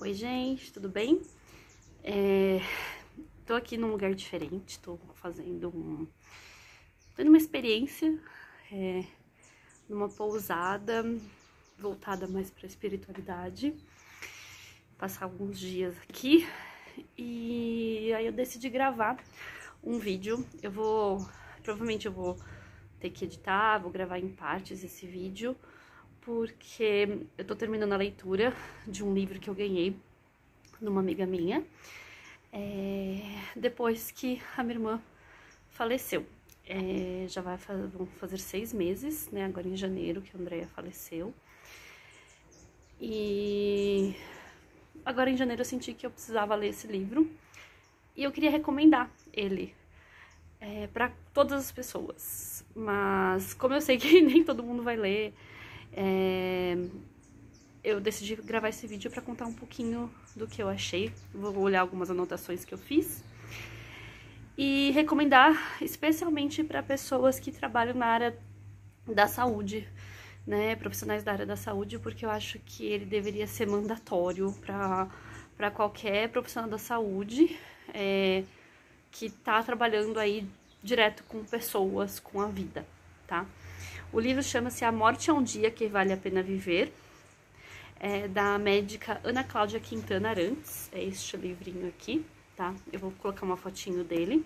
Oi, gente, tudo bem? Tô aqui num lugar diferente, tô tendo uma experiência numa pousada voltada mais pra espiritualidade. Passar alguns dias aqui e aí eu decidi gravar um vídeo. Provavelmente eu vou ter que editar, vou gravar em partes esse vídeo, porque eu tô terminando a leitura de um livro que eu ganhei numa amiga minha, depois que a minha irmã faleceu. Vão fazer 6 meses, né, agora em janeiro, que a Andrea faleceu. E agora em janeiro eu senti que eu precisava ler esse livro e eu queria recomendar ele para todas as pessoas. Mas como eu sei que nem todo mundo vai ler, eu decidi gravar esse vídeo para contar um pouquinho do que eu achei. Vou olhar algumas anotações que eu fiz e recomendar especialmente para pessoas que trabalham na área da saúde, né, profissionais da área da saúde, porque eu acho que ele deveria ser mandatório para qualquer profissional da saúde que tá trabalhando aí direto com pessoas, com a vida, tá? O livro chama-se A Morte é um Dia que Vale a Pena Viver, da médica Ana Cláudia Quintana Arantes. É este livrinho aqui, tá? Eu vou colocar uma fotinho dele.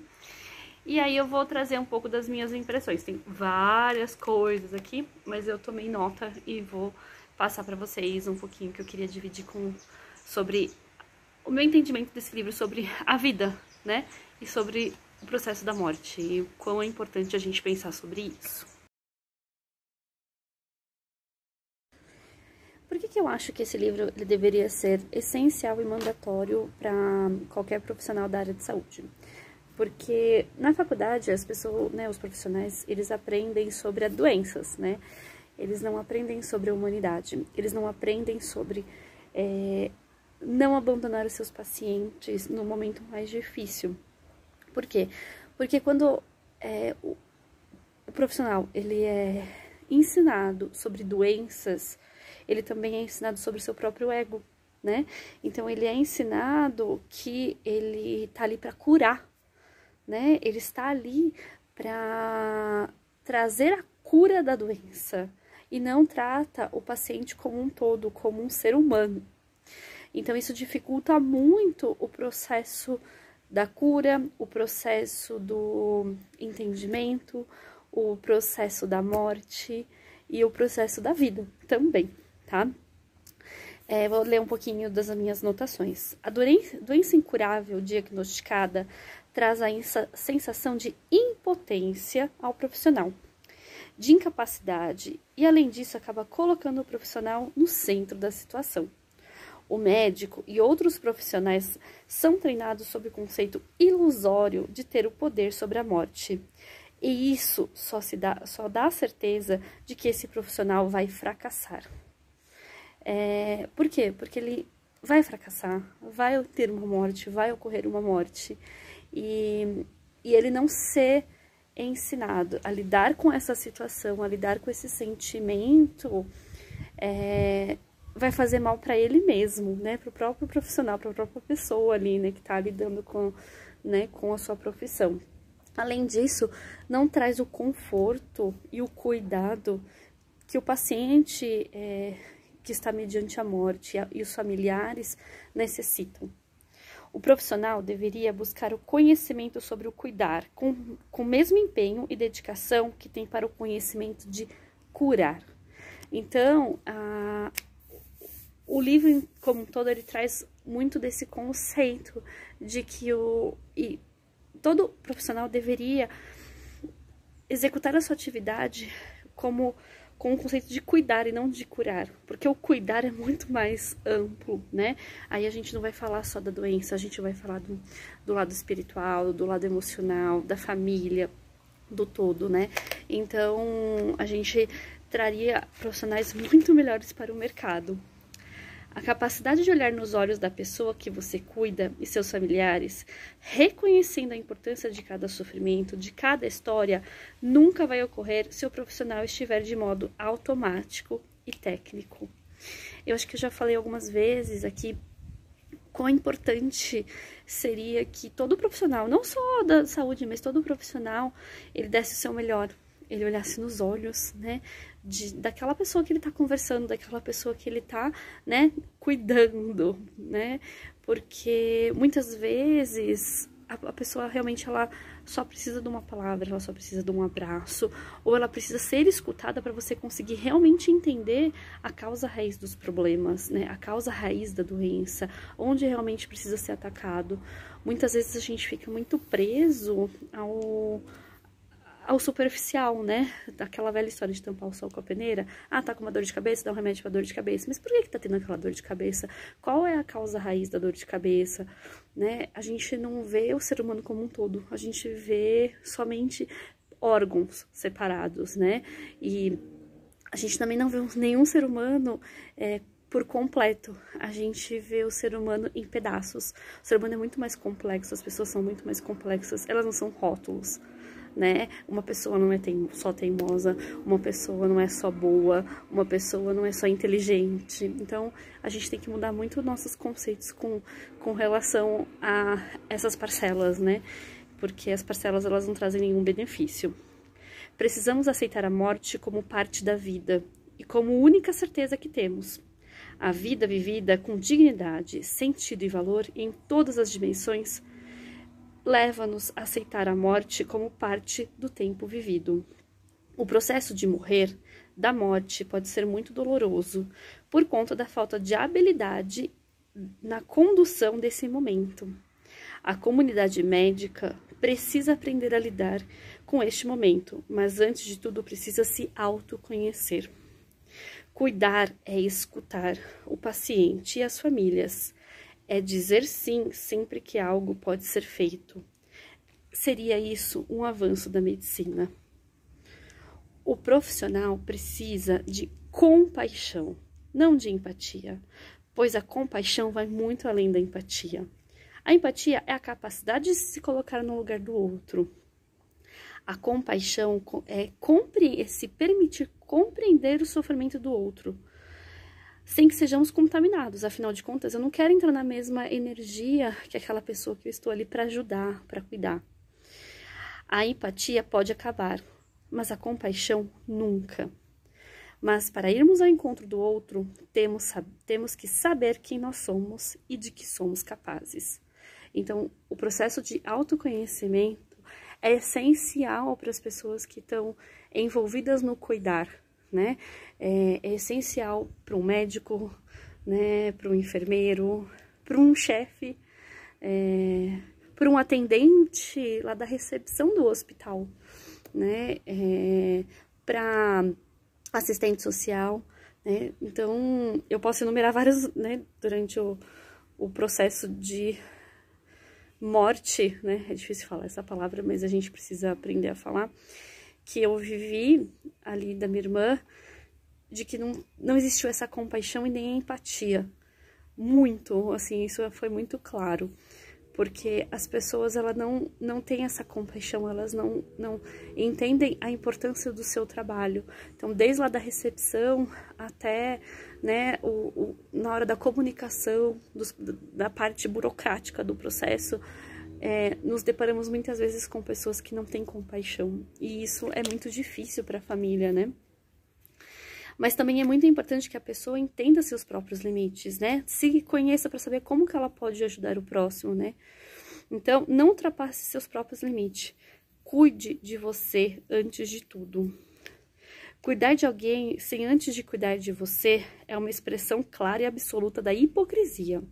E aí eu vou trazer um pouco das minhas impressões. Tem várias coisas aqui, mas eu tomei nota e vou passar pra vocês um pouquinho que eu queria dividir sobre o meu entendimento desse livro, sobre a vida, né? E sobre o processo da morte e o quão é importante a gente pensar sobre isso. Por que eu acho que esse livro ele deveria ser essencial e mandatório para qualquer profissional da área de saúde? Porque na faculdade as pessoas, né, os profissionais, eles aprendem sobre as doenças, né? Eles não aprendem sobre a humanidade, eles não aprendem sobre não abandonar os seus pacientes no momento mais difícil. Por quê? Porque quando o profissional ele é ensinado sobre doenças, ele também é ensinado sobre o seu próprio ego, né? Então ele é ensinado que ele tá ali para curar, né? Ele está ali para trazer a cura da doença e não trata o paciente como um todo, como um ser humano. Então isso dificulta muito o processo da cura, o processo do entendimento, o processo da morte e o processo da vida também, tá? Vou ler um pouquinho das minhas anotações. A doença incurável diagnosticada traz a sensação de impotência ao profissional, de incapacidade, e além disso acaba colocando o profissional no centro da situação. O médico e outros profissionais são treinados sob o conceito ilusório de ter o poder sobre a morte. E isso só dá a certeza de que esse profissional vai fracassar. Por quê? Porque ele vai fracassar, vai ter uma morte, vai ocorrer uma morte. E ele não ser ensinado a lidar com essa situação, a lidar com esse sentimento, vai fazer mal para ele mesmo, né? Para o próprio profissional, para a própria pessoa ali, né? Que tá lidando com a sua profissão. Além disso, não traz o conforto e o cuidado que o paciente que está mediante a morte e os familiares necessitam. O profissional deveria buscar o conhecimento sobre o cuidar, com o mesmo empenho e dedicação que tem para o conhecimento de curar. Então, o livro como um todo, ele traz muito desse conceito de que todo profissional deveria executar a sua atividade com o conceito de cuidar e não de curar, porque o cuidar é muito mais amplo, né? Aí a gente não vai falar só da doença, a gente vai falar do lado espiritual, do lado emocional, da família, do todo, né? Então, a gente traria profissionais muito melhores para o mercado. A capacidade de olhar nos olhos da pessoa que você cuida e seus familiares, reconhecendo a importância de cada sofrimento, de cada história, nunca vai ocorrer se o profissional estiver de modo automático e técnico. Eu acho que eu já falei algumas vezes aqui quão importante seria que todo profissional, não só da saúde, mas todo profissional, ele desse o seu melhor, ele olhasse nos olhos, né, daquela pessoa que ele tá conversando, daquela pessoa que ele tá, né, cuidando, né, porque muitas vezes a pessoa realmente, ela só precisa de uma palavra, ela só precisa de um abraço, ou ela precisa ser escutada para você conseguir realmente entender a causa raiz dos problemas, né? A causa raiz da doença, onde realmente precisa ser atacado. Muitas vezes a gente fica muito preso ao superficial, né? Daquela velha história de tampar o sol com a peneira. Ah, tá com uma dor de cabeça, dá um remédio pra dor de cabeça. Mas por que tá tendo aquela dor de cabeça? Qual é a causa raiz da dor de cabeça? Né? A gente não vê o ser humano como um todo. A gente vê somente órgãos separados, né? E a gente também não vê nenhum ser humano por completo. A gente vê o ser humano em pedaços. O ser humano é muito mais complexo, as pessoas são muito mais complexas. Elas não são rótulos, né? Uma pessoa não é só teimosa, uma pessoa não é só boa, uma pessoa não é só inteligente. Então, a gente tem que mudar muito nossos conceitos com relação a essas parcelas, né? Porque as parcelas, elas não trazem nenhum benefício. Precisamos aceitar a morte como parte da vida e como única certeza que temos. A vida vivida com dignidade, sentido e valor em todas as dimensões leva-nos a aceitar a morte como parte do tempo vivido. O processo de morrer, da morte, pode ser muito doloroso, por conta da falta de habilidade na condução desse momento. A comunidade médica precisa aprender a lidar com este momento, mas antes de tudo precisa se autoconhecer. Cuidar é escutar o paciente e as famílias. É dizer sim sempre que algo pode ser feito. Seria isso um avanço da medicina. O profissional precisa de compaixão, não de empatia, pois a compaixão vai muito além da empatia. A empatia é a capacidade de se colocar no lugar do outro. A compaixão é se permitir compreender o sofrimento do outro, sem que sejamos contaminados. Afinal de contas, eu não quero entrar na mesma energia que aquela pessoa que eu estou ali para ajudar, para cuidar. A empatia pode acabar, mas a compaixão nunca. Mas para irmos ao encontro do outro, temos que saber quem nós somos e de que somos capazes. Então, o processo de autoconhecimento é essencial para as pessoas que estão envolvidas no cuidar, né? É essencial para um médico, né? Para um enfermeiro, para um chefe, para um atendente lá da recepção do hospital, né? Para assistente social, né? Então, eu posso enumerar vários, né? Durante o processo de morte, né? É difícil falar essa palavra, mas a gente precisa aprender a falar, que eu vivi ali da minha irmã, de que não existiu essa compaixão e nem empatia. Muito, assim, isso foi muito claro. Porque as pessoas, elas não têm essa compaixão, elas não entendem a importância do seu trabalho. Então, desde lá da recepção até, né, na hora da comunicação, da parte burocrática do processo, nos deparamos muitas vezes com pessoas que não têm compaixão. E isso é muito difícil para a família, né? Mas também é muito importante que a pessoa entenda seus próprios limites, né? Se conheça para saber como que ela pode ajudar o próximo, né? Então, não ultrapasse seus próprios limites. Cuide de você antes de tudo. Cuidar de alguém sem antes de cuidar de você é uma expressão clara e absoluta da hipocrisia.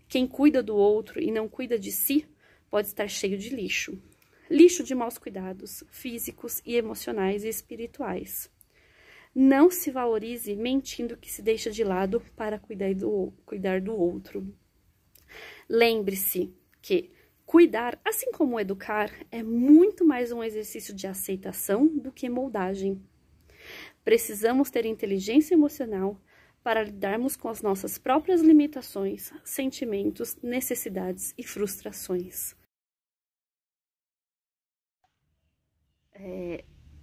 Quem cuida do outro e não cuida de si pode estar cheio de lixo. Lixo de maus cuidados físicos e emocionais e espirituais. Não se valorize mentindo que se deixa de lado para cuidar do outro. Lembre-se que cuidar, assim como educar, é muito mais um exercício de aceitação do que moldagem. Precisamos ter inteligência emocional para lidarmos com as nossas próprias limitações, sentimentos, necessidades e frustrações.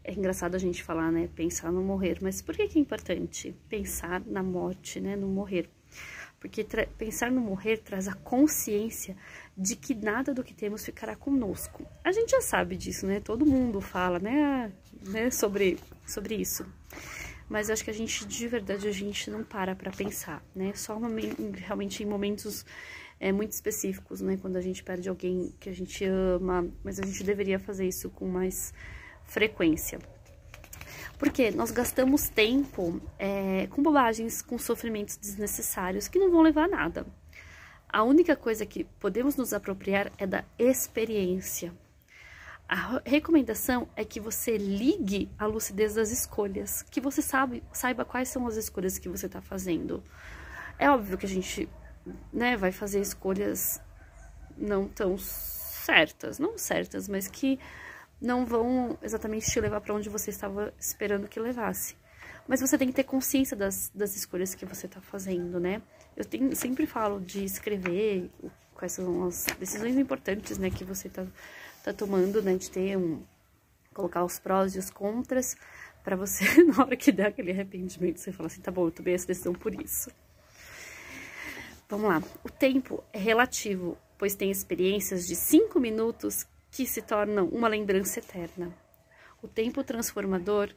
É engraçado a gente falar, né, pensar no morrer, mas por que é importante pensar na morte, né, no morrer? porque pensar no morrer traz a consciência de que nada do que temos ficará conosco. A gente já sabe disso, né? Todo mundo fala, né, sobre isso. Mas eu acho que a gente, de verdade, a gente não para pensar, né? Só realmente em momentos muito específicos, né? Quando a gente perde alguém que a gente ama, mas a gente deveria fazer isso com mais frequência. Porque nós gastamos tempo com bobagens, com sofrimentos desnecessários que não vão levar a nada. A única coisa que podemos nos apropriar é da experiência. A recomendação é que você ligue a lucidez das escolhas, que você saiba quais são as escolhas que você está fazendo. É óbvio que a gente, né, vai fazer escolhas não tão certas, mas que não vão exatamente te levar para onde você estava esperando que levasse. Mas você tem que ter consciência das escolhas que você está fazendo, né? Eu sempre falo de escrever quais são as decisões importantes, né, que você tá tomando, né, de ter colocar os prós e os contras, para você, na hora que der aquele arrependimento, você fala assim, tá bom, eu tomei essa decisão por isso. Vamos lá. O tempo é relativo, pois tem experiências de 5 minutos que se tornam uma lembrança eterna. O tempo transformador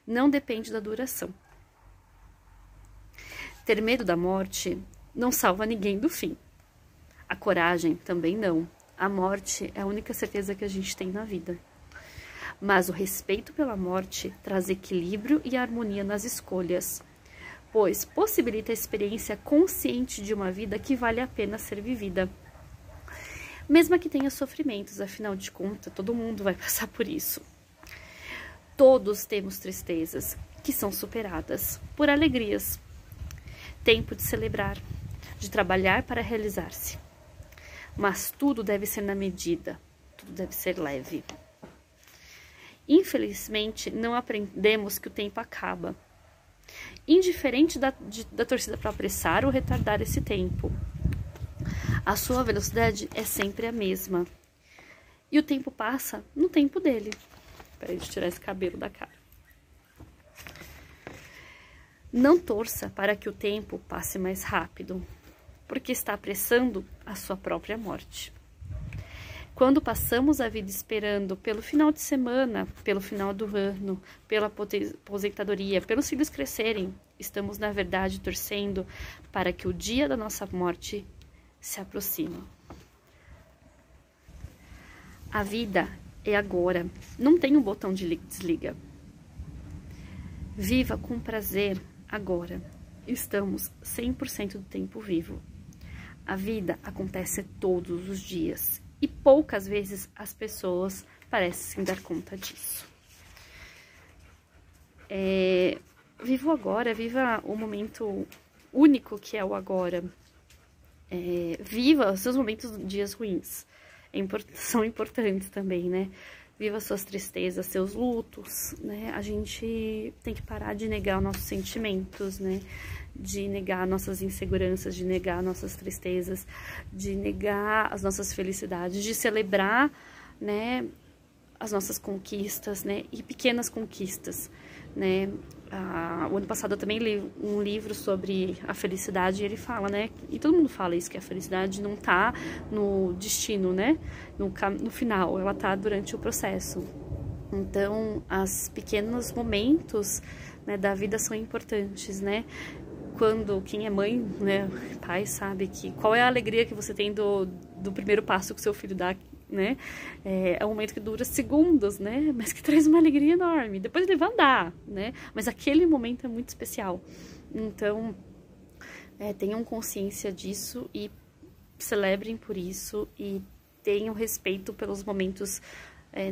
não depende da duração. Ter medo da morte não salva ninguém do fim. A coragem também não. A morte é a única certeza que a gente tem na vida. Mas o respeito pela morte traz equilíbrio e harmonia nas escolhas, pois possibilita a experiência consciente de uma vida que vale a pena ser vivida. Mesmo que tenha sofrimentos, afinal de contas, todo mundo vai passar por isso. Todos temos tristezas que são superadas por alegrias. Tempo de celebrar, de trabalhar para realizar-se. Mas tudo deve ser na medida, tudo deve ser leve. Infelizmente, não aprendemos que o tempo acaba. Indiferente da torcida para apressar ou retardar esse tempo. A sua velocidade é sempre a mesma. E o tempo passa no tempo dele. Peraí, deixa eu tirar esse cabelo da cara. Não torça para que o tempo passe mais rápido, porque está apressando a sua própria morte. Quando passamos a vida esperando pelo final de semana, pelo final do ano, pela aposentadoria, pelos filhos crescerem, estamos, na verdade, torcendo para que o dia da nossa morte se aproxime. A vida é agora, não tem um botão de desliga. Viva com prazer agora. Estamos 100% do tempo vivo. A vida acontece todos os dias e poucas vezes as pessoas parecem dar conta disso. Viva o agora, viva o momento único que é o agora. Viva os seus momentos, dias ruins. São importantes também, né? Viva suas tristezas, seus lutos, né? A gente tem que parar de negar os nossos sentimentos, né? De negar nossas inseguranças, de negar nossas tristezas, de negar as nossas felicidades, de celebrar, né, as nossas conquistas, né? E pequenas conquistas, né? O ano passado eu também li um livro sobre a felicidade e ele fala, né? E todo mundo fala isso, que a felicidade não tá no destino, né? No final, ela tá durante o processo. Então, os pequenos momentos, né, da vida são importantes, né? Quando quem é mãe, né, pai, sabe que qual é a alegria que você tem do primeiro passo que o seu filho dá, né? É um momento que dura segundos, né? Mas que traz uma alegria enorme. Depois ele vai andar, né? Mas aquele momento é muito especial. Então, tenham consciência disso e celebrem por isso e tenham respeito pelos momentos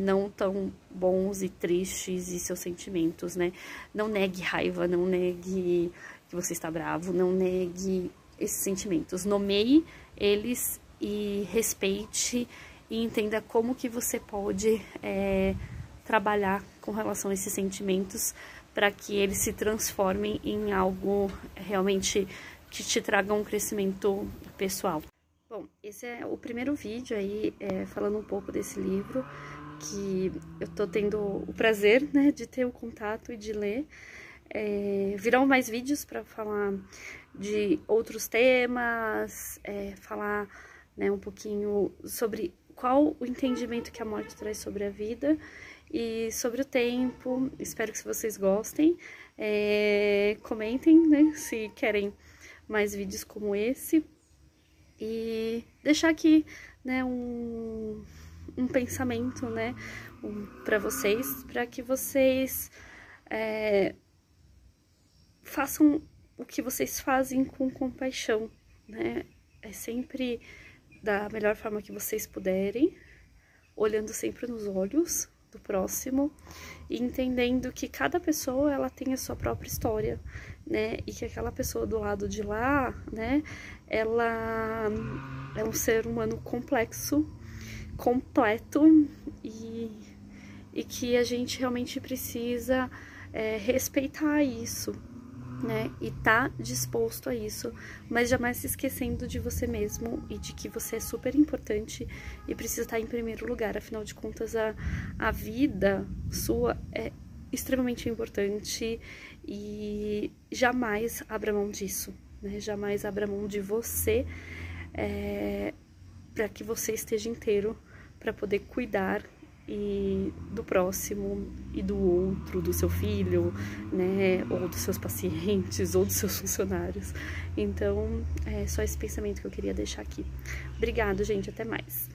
não tão bons e tristes e seus sentimentos, né? Não negue raiva, não negue que você está bravo, não negue esses sentimentos. Nomeie eles e respeite e entenda como que você pode trabalhar com relação a esses sentimentos para que eles se transformem em algo realmente que te traga um crescimento pessoal. Bom, esse é o primeiro vídeo aí falando um pouco desse livro que eu tô tendo o prazer, né, de ter o contato e de ler. Virão mais vídeos para falar de outros temas, falar, né, um pouquinho sobre qual o entendimento que a morte traz sobre a vida e sobre o tempo. Espero que vocês gostem. Comentem, né, se querem mais vídeos como esse. E deixar aqui, né, um pensamento, né, para vocês, para que vocês façam o que vocês fazem com compaixão, né? Sempre da melhor forma que vocês puderem, olhando sempre nos olhos do próximo e entendendo que cada pessoa, ela tem a sua própria história, né? E que aquela pessoa do lado de lá, né, ela é um ser humano complexo, completo e que a gente realmente precisa respeitar isso, né, e tá disposto a isso, mas jamais se esquecendo de você mesmo e de que você é super importante e precisa estar em primeiro lugar. Afinal de contas, a vida sua é extremamente importante e jamais abra mão disso, né, jamais abra mão de você, para que você esteja inteiro para poder cuidar e do próximo e do outro, do seu filho, né, ou dos seus pacientes, ou dos seus funcionários. Então, é só esse pensamento que eu queria deixar aqui. Obrigado, gente, até mais.